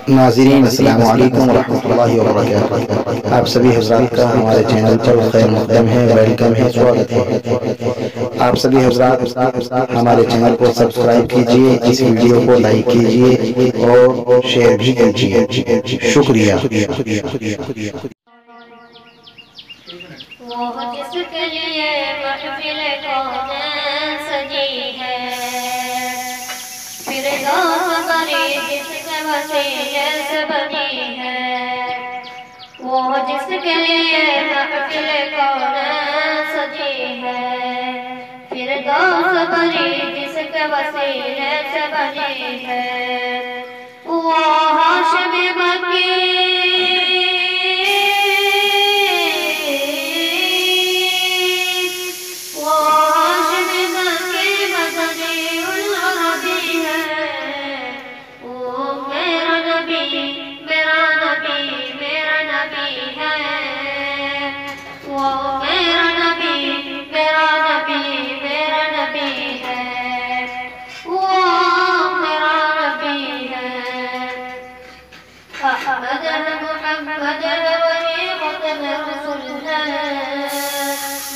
ناظرین السلام علیکم ورحمۃ اللہ وبرکاتہ، آپ سبھی حضرات کا ہمارے چینل پر خیر مقدم ہے، ویلکم ہے، سواگت ہے۔ آپ سبھی حضرات ہمارے چینل کو سبسکرائب کیجئے، اس ویڈیو کو لائک کیجئے اور شیئر بھی کیجئے، شکریہ۔ وہ جس کے لیے محفل کونین سجی ہے، فردوس بری جس کے وسیلے سے بنی ہے۔ وہ جس کے لیے محفل کونین سجی ہے، فردوس بری جس کے وسیلے سے بنی ہے۔ وہ ہاشمی مکی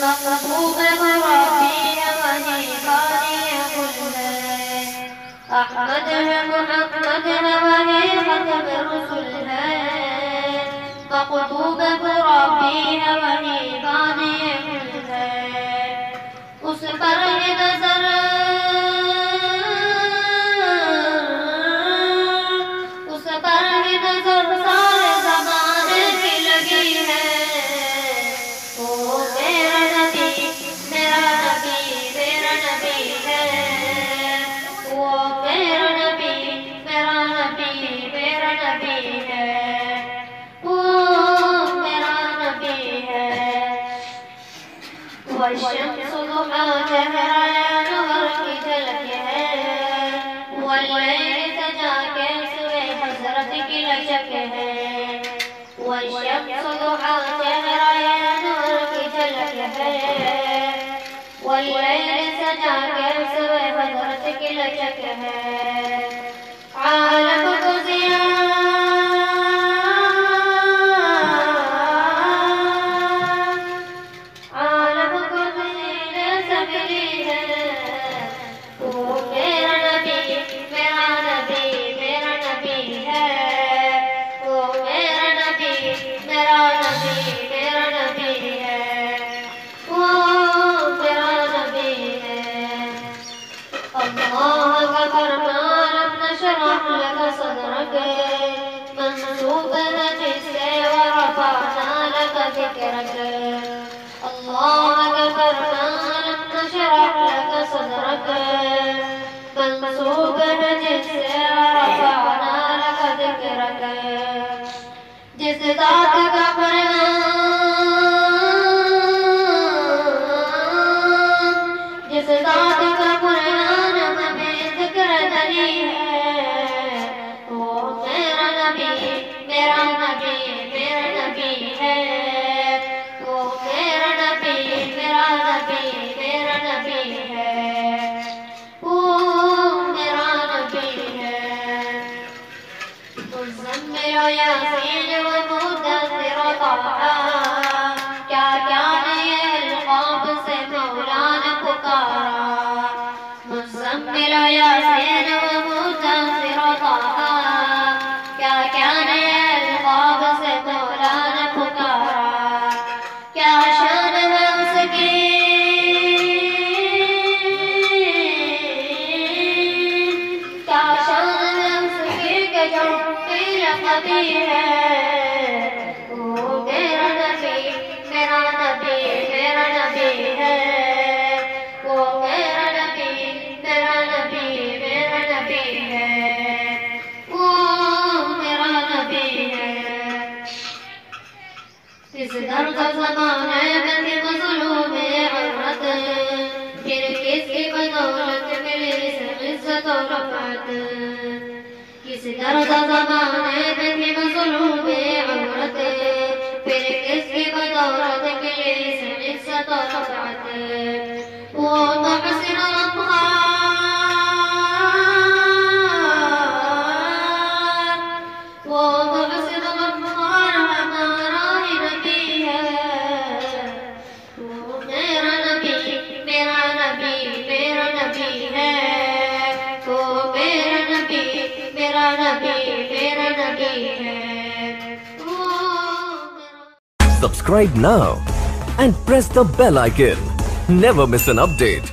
محبوب مربی ہے وہی بانی کل ہے۔ احمد ہے، محمد ہے، وہی ختم رسول ہے۔ محبوب مربی ہے وہی بانی کل ہے۔ اس پر نظر سارے زمانے کی لگی ہے۔ والشمس ضحاها نور کی جھلک ہے، واللیل سجا کے سوے حضرت کی لچک ہے۔ والشمس ضحاها نور کی جھلک ہے، واللیل سجا کے سوے حضرت کی لچک ہے۔ عالم کو منصوب ہے جس سے ورفعنا لك ذکرک۔ اللہ کا فرمان نشرح لك صدرک، منصوب ہے جس سے ورفعنا لك ذکرک۔ جس ذات کا فرمان، جس ذات کا فرمان ہمیں ذکر دلی ہے، وہ میرا نبی، میرا نبی، میرا نبی ہے۔ وہ میرا نبی، میرا نبی، میرا نبی ہے۔ وہ میرا نبی ہے۔ مزمل و یاسین و مدثر و طٰہٰ، کیا کیا نئے القاب سے مولا نے پکارا۔ مزمل و یاسین و مدثر و طٰہٰ، کیا کیا نئے القاب سے مولا نے پکارا۔ کیا شان ہے اس کی، کیا شان ہے اس کی کہ جو قبی ہے۔ وہ میرا نبی، میرا نبی، میرا نبی ہے۔ وہ میرا نبی، میرا نبی، میرا نبی ہے۔ وہ میرا نبی ہے۔ اس درد زمانے میں تھی مظلوم عورت، پھر کس کی بدولت ملی اسے عزت و رفعت۔ کس درد زمانے میں تھی مظلوم عورت، پھر کس کی بدولت ملی اسے عزت و رفعت۔ وہ محسن لمحات میرا نبی ہے Subscribe now and press the bell icon. Never miss an update.